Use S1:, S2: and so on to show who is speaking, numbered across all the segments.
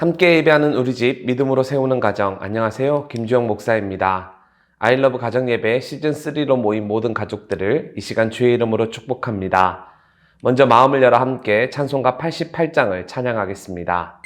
S1: 함께 예배하는 우리 집 믿음으로 세우는 가정, 안녕하세요. 김주영 목사입니다. 아이러브 가정예배 시즌3로 모인 모든 가족들을 이 시간 주의 이름으로 축복합니다. 먼저 마음을 열어 함께 찬송가 88장을 찬양하겠습니다.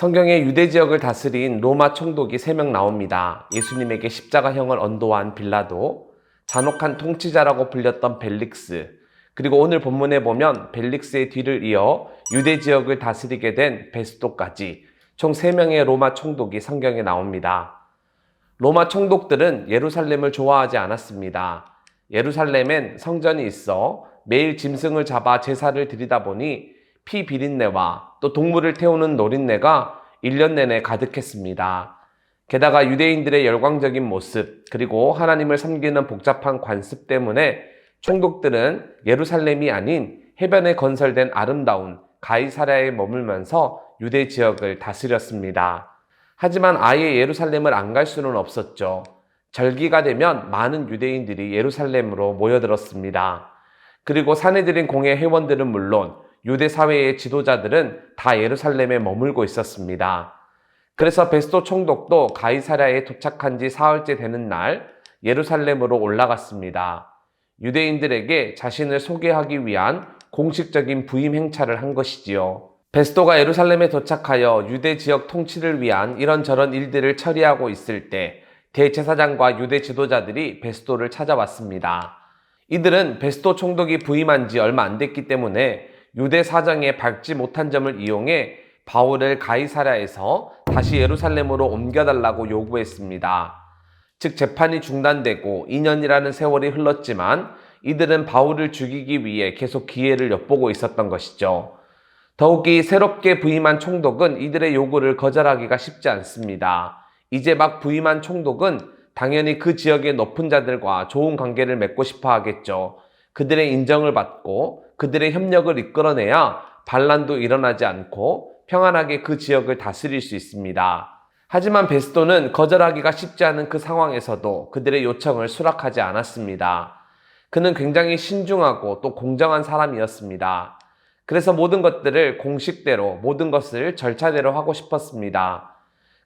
S1: 성경에 유대 지역을 다스린 로마 총독이 3명 나옵니다. 예수님에게 십자가형을 언도한 빌라도, 잔혹한 통치자라고 불렸던 벨릭스, 그리고 오늘 본문에 보면 벨릭스의 뒤를 이어 유대 지역을 다스리게 된 베스도까지 총 3명의 로마 총독이 성경에 나옵니다. 로마 총독들은 예루살렘을 좋아하지 않았습니다. 예루살렘엔 성전이 있어 매일 짐승을 잡아 제사를 드리다 보니 피 비린내와 또 동물을 태우는 노린내가 1년 내내 가득했습니다. 게다가 유대인들의 열광적인 모습 그리고 하나님을 섬기는 복잡한 관습 때문에 총독들은 예루살렘이 아닌 해변에 건설된 아름다운 가이사랴에 머물면서 유대 지역을 다스렸습니다. 하지만 아예 예루살렘을 안 갈 수는 없었죠. 절기가 되면 많은 유대인들이 예루살렘으로 모여들었습니다. 그리고 사내들인 공회 회원들은 물론 유대 사회의 지도자들은 다 예루살렘에 머물고 있었습니다. 그래서 베스도 총독도 가이사랴에 도착한 지 사흘째 되는 날 예루살렘으로 올라갔습니다. 유대인들에게 자신을 소개하기 위한 공식적인 부임 행차를 한 것이지요. 베스도가 예루살렘에 도착하여 유대 지역 통치를 위한 이런저런 일들을 처리하고 있을 때 대제사장과 유대 지도자들이 베스도를 찾아왔습니다. 이들은 베스도 총독이 부임한 지 얼마 안 됐기 때문에 유대 사정에 밟지 못한 점을 이용해 바울을 가이사랴에서 다시 예루살렘으로 옮겨달라고 요구했습니다. 즉 재판이 중단되고 2년이라는 세월이 흘렀지만 이들은 바울을 죽이기 위해 계속 기회를 엿보고 있었던 것이죠. 더욱이 새롭게 부임한 총독은 이들의 요구를 거절하기가 쉽지 않습니다. 이제 막 부임한 총독은 당연히 그 지역의 높은 자들과 좋은 관계를 맺고 싶어 하겠죠. 그들의 인정을 받고 그들의 협력을 이끌어내야 반란도 일어나지 않고 평안하게 그 지역을 다스릴 수 있습니다. 하지만 베스도는 거절하기가 쉽지 않은 그 상황에서도 그들의 요청을 수락하지 않았습니다. 그는 굉장히 신중하고 또 공정한 사람이었습니다. 그래서 모든 것들을 공식대로, 모든 것을 절차대로 하고 싶었습니다.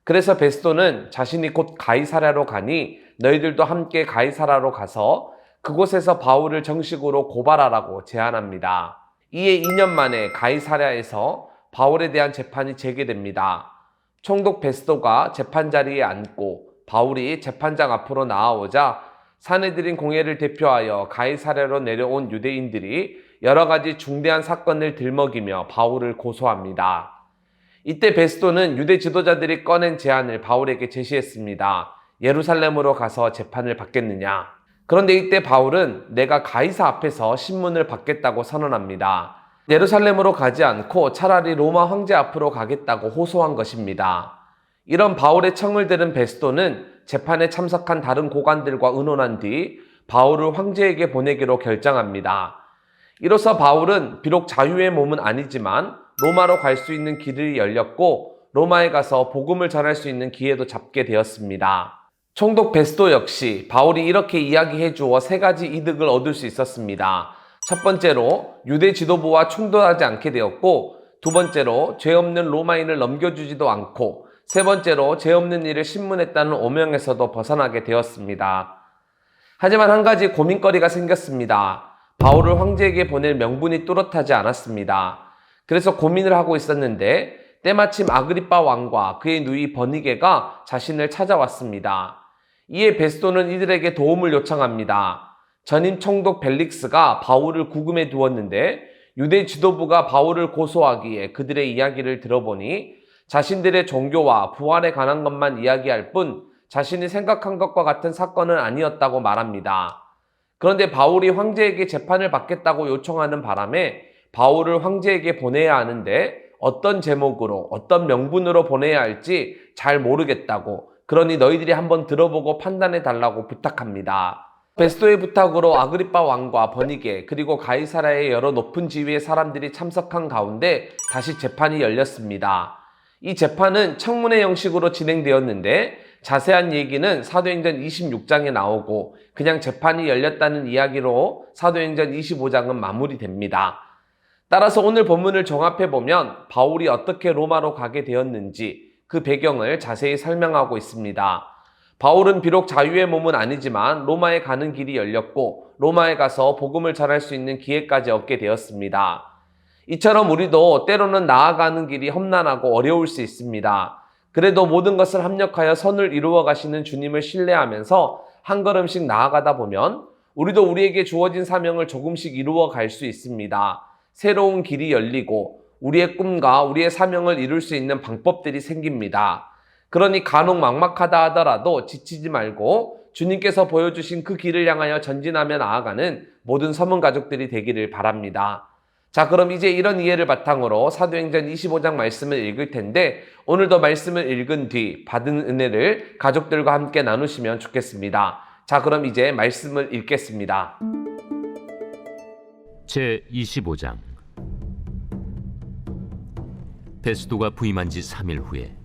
S1: 그래서 베스토는 자신이 곧 가이사랴로 가니 너희들도 함께 가이사랴로 가서 그곳에서 바울을 정식으로 고발하라고 제안합니다. 이에 2년 만에 가이사랴에서 바울에 대한 재판이 재개됩니다. 총독 베스토가 재판 자리에 앉고 바울이 재판장 앞으로 나아오자 사내들인 공회를 대표하여 가이사랴로 내려온 유대인들이 여러 가지 중대한 사건을 들먹이며 바울을 고소합니다. 이때 베스토는 유대 지도자들이 꺼낸 제안을 바울에게 제시했습니다. 예루살렘으로 가서 재판을 받겠느냐? 그런데 이때 바울은 내가 가이사 앞에서 신문을 받겠다고 선언합니다. 예루살렘으로 가지 않고 차라리 로마 황제 앞으로 가겠다고 호소한 것입니다. 이런 바울의 청을 들은 베스토는 재판에 참석한 다른 고관들과 의논한 뒤 바울을 황제에게 보내기로 결정합니다. 이로써 바울은 비록 자유의 몸은 아니지만 로마로 갈 수 있는 길이 열렸고 로마에 가서 복음을 전할 수 있는 기회도 잡게 되었습니다. 총독 베스토 역시 바울이 이렇게 이야기해 주어 3가지 이득을 얻을 수 있었습니다. 첫 번째로 유대 지도부와 충돌하지 않게 되었고, 두 번째로 죄 없는 로마인을 넘겨주지도 않고, 세 번째로 죄 없는 일을 신문했다는 오명에서도 벗어나게 되었습니다. 하지만 한 가지 고민거리가 생겼습니다. 바울을 황제에게 보낼 명분이 뚜렷하지 않았습니다. 그래서 고민을 하고 있었는데 때마침 아그리빠 왕과 그의 누이 버니게가 자신을 찾아왔습니다. 이에 베스토는 이들에게 도움을 요청합니다. 전임 총독 벨릭스가 바울을 구금해 두었는데 유대 지도부가 바울을 고소하기에 그들의 이야기를 들어보니 자신들의 종교와 부활에 관한 것만 이야기할 뿐 자신이 생각한 것과 같은 사건은 아니었다고 말합니다. 그런데 바울이 황제에게 재판을 받겠다고 요청하는 바람에 바울을 황제에게 보내야 하는데 어떤 제목으로, 어떤 명분으로 보내야 할지 잘 모르겠다고, 그러니 너희들이 한번 들어보고 판단해 달라고 부탁합니다. 베스토의 부탁으로 아그리빠 왕과 버니게 그리고 가이사랴의 여러 높은 지위의 사람들이 참석한 가운데 다시 재판이 열렸습니다. 이 재판은 청문회 형식으로 진행되었는데 자세한 얘기는 사도행전 26장에 나오고 그냥 재판이 열렸다는 이야기로 사도행전 25장은 마무리됩니다. 따라서 오늘 본문을 종합해보면 바울이 어떻게 로마로 가게 되었는지 그 배경을 자세히 설명하고 있습니다. 바울은 비록 자유의 몸은 아니지만 로마에 가는 길이 열렸고 로마에 가서 복음을 전할 수 있는 기회까지 얻게 되었습니다. 이처럼 우리도 때로는 나아가는 길이 험난하고 어려울 수 있습니다. 그래도 모든 것을 합력하여 선을 이루어 가시는 주님을 신뢰하면서 한 걸음씩 나아가다 보면 우리도 우리에게 주어진 사명을 조금씩 이루어 갈 수 있습니다. 새로운 길이 열리고 우리의 꿈과 우리의 사명을 이룰 수 있는 방법들이 생깁니다. 그러니 간혹 막막하다 하더라도 지치지 말고 주님께서 보여주신 그 길을 향하여 전진하며 나아가는 모든 서문 가족들이 되기를 바랍니다. 자, 그럼 이제 이런 이해를 바탕으로 사도행전 25장 말씀을 읽을 텐데 오늘도 말씀을 읽은 뒤 받은 은혜를 가족들과 함께 나누시면 좋겠습니다. 자, 그럼 이제 말씀을 읽겠습니다.
S2: 제25장. 베스도가 부임한 지 3일 후에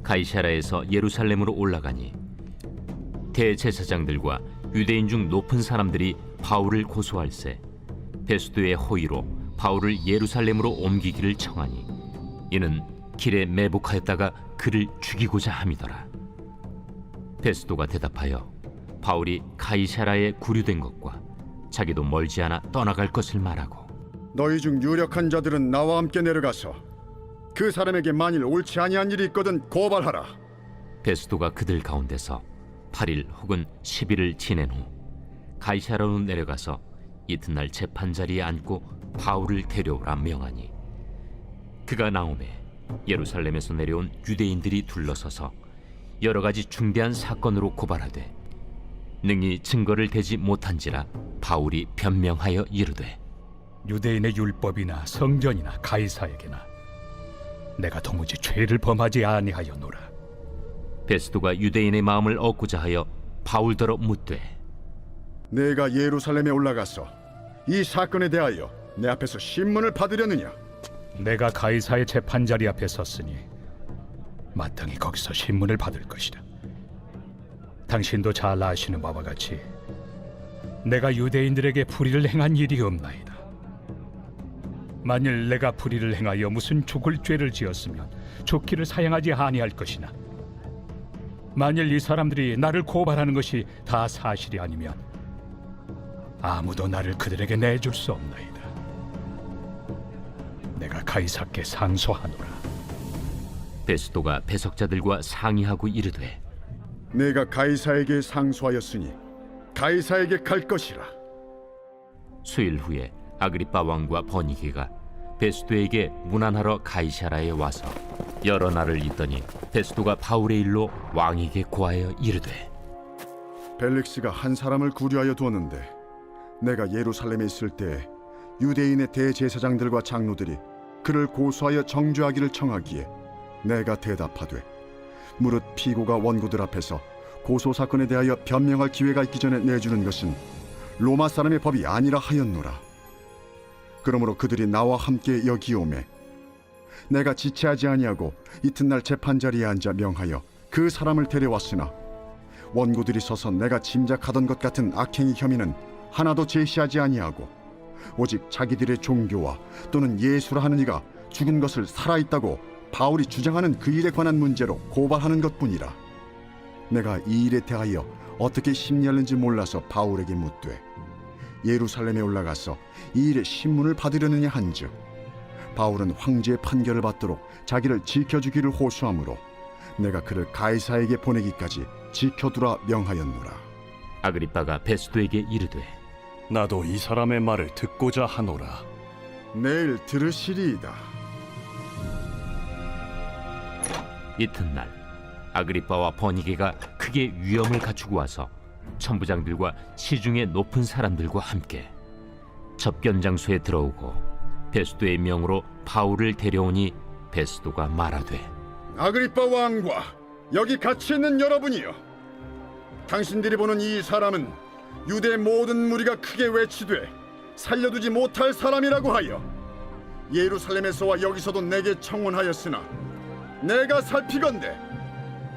S2: 가이사랴에서 예루살렘으로 올라가니 대제사장들과 유대인 중 높은 사람들이 바울을 고소할세 베스도의 호의로 바울을 예루살렘으로 옮기기를 청하니 이는 길에 매복하였다가 그를 죽이고자 함이더라. 베스도가 대답하여 바울이 가이사랴에 구류된 것과 자기도 멀지 않아 떠나갈 것을 말하고
S3: 너희 중 유력한 자들은 나와 함께 내려가서 그 사람에게 만일 옳지 아니한 일이 있거든 고발하라.
S2: 베스도가 그들 가운데서 8일 혹은 10일을 지낸 후 가이사랴로 내려가서 이튿날 재판 자리에 앉고 바울을 데려오라 명하니 그가 나오매 예루살렘에서 내려온 유대인들이 둘러서서 여러 가지 중대한 사건으로 고발하되 능히 증거를 대지 못한지라 바울이 변명하여 이르되
S4: 유대인의 율법이나 성전이나 가이사에게나 내가 도무지 죄를 범하지 아니하였노라.
S2: 베스도가 유대인의 마음을 얻고자 하여 바울더러 묻되
S3: 내가 예루살렘에 올라가서 이 사건에 대하여 내 앞에서 신문을 받으려느냐?
S4: 내가 가이사의 재판자리 앞에 섰으니 마땅히 거기서 신문을 받을 것이다. 당신도 잘 아시는 바와 같이 내가 유대인들에게 불의를 행한 일이 없나이다. 만일 내가 불의를 행하여 무슨 죽을 죄를 지었으면 죽기를 사양하지 아니할 것이나 만일 이 사람들이 나를 고발하는 것이 다 사실이 아니면 아무도 나를 그들에게 내줄 수 없나이다. 내가 가이사께 상소하노라.
S2: 베스도가 배석자들과 상의하고 이르되
S3: 내가 가이사에게 상소하였으니 가이사에게 갈 것이라.
S2: 수일 후에 아그리빠 왕과 버니게가 베스도에게 문안하러 가이사라에 와서 여러 날을 있더니 베스도가 바울의 일로 왕에게 고하여 이르되
S3: 벨릭스가 한 사람을 구류하여 두었는데 내가 예루살렘에 있을 때 유대인의 대제사장들과 장로들이 그를 고소하여 정죄하기를 청하기에 내가 대답하되 무릇 피고가 원고들 앞에서 고소 사건에 대하여 변명할 기회가 있기 전에 내주는 것은 로마 사람의 법이 아니라 하였노라. 그러므로 그들이 나와 함께 여기 오매 내가 지체하지 아니하고 이튿날 재판자리에 앉아 명하여 그 사람을 데려왔으나 원고들이 서서 내가 짐작하던 것 같은 악행의 혐의는 하나도 제시하지 아니하고 오직 자기들의 종교와 또는 예수라 하는 이가 죽은 것을 살아있다고 바울이 주장하는 그 일에 관한 문제로 고발하는 것뿐이라. 내가 이 일에 대하여 어떻게 심리하는지 몰라서 바울에게 묻되 예루살렘에 올라가서 이 일의 신문을 받으려느냐 한즉 바울은 황제의 판결을 받도록 자기를 지켜주기를 호소하므로 내가 그를 가이사에게 보내기까지 지켜두라 명하였노라.
S2: 아그리빠가 베스도에게 이르되
S5: 나도 이 사람의 말을 듣고자 하노라.
S3: 내일 들으시리이다.
S2: 이튿날 아그리빠와 버니게가 크게 위엄을 갖추고 와서 천부장들과 시중의 높은 사람들과 함께 접견 장소에 들어오고 베스도의 명으로 바울을 데려오니 베스도가 말하되
S3: 아그리빠 왕과 여기 같이 있는 여러분이여, 당신들이 보는 이 사람은 유대 모든 무리가 크게 외치되 살려두지 못할 사람이라고 하여 예루살렘에서와 여기서도 내게 청혼하였으나 내가 살피건대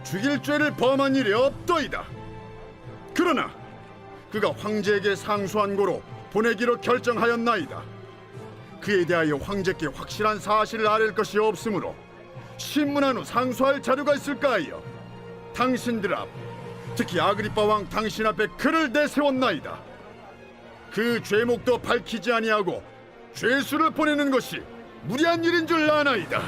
S3: 죽일 죄를 범한 일이 없더이다. 그러나 그가 황제에게 상소한 고로 보내기로 결정하였나이다. 그에 대하여 황제께 확실한 사실을 아랠 것이 없으므로 신문한 후 상소할 자료가 있을까 하여 당신들 앞, 특히 아그리빠 왕 당신 앞에 그를 내세웠나이다. 그 죄목도 밝히지 아니하고 죄수를 보내는 것이 무리한 일인 줄 아나이다.